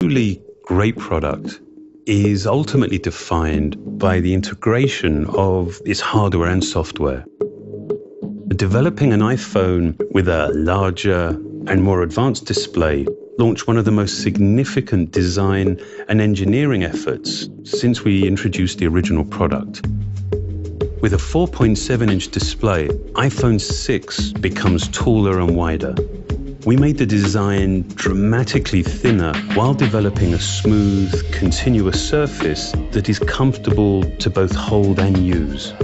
truly great product is ultimately defined by the integration of its hardware and software. Developing an iPhone with a larger and more advanced display launched one of the most significant design and engineering efforts since we introduced the original product. With a 4.7-inch display, iPhone 6 becomes taller and wider. We made the design dramatically thinner while developing a smooth, continuous surface that is comfortable to both hold and use.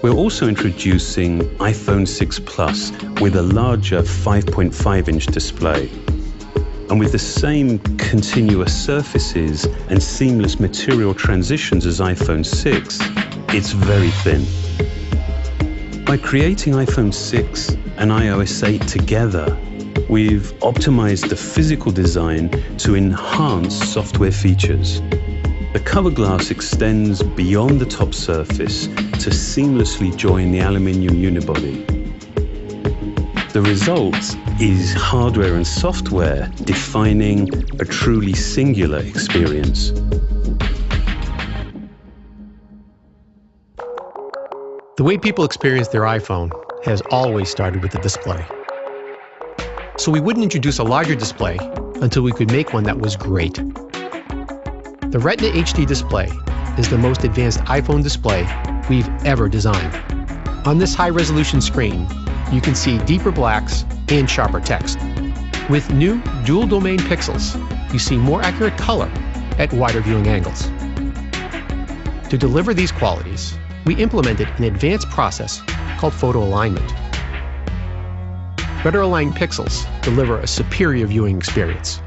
We're also introducing iPhone 6 Plus with a larger 5.5-inch display. And with the same continuous surfaces and seamless material transitions as iPhone 6, it's very thin. By creating iPhone 6 and iOS 8 together, we've optimized the physical design to enhance software features. The cover glass extends beyond the top surface to seamlessly join the aluminium unibody. The result is hardware and software defining a truly singular experience. The way people experience their iPhone has always started with the display. So we wouldn't introduce a larger display until we could make one that was great. The Retina HD display is the most advanced iPhone display we've ever designed. On this high-resolution screen, you can see deeper blacks and sharper text. With new dual-domain pixels, you see more accurate color at wider viewing angles. To deliver these qualities, we implemented an advanced process called photo alignment. Better aligned pixels deliver a superior viewing experience.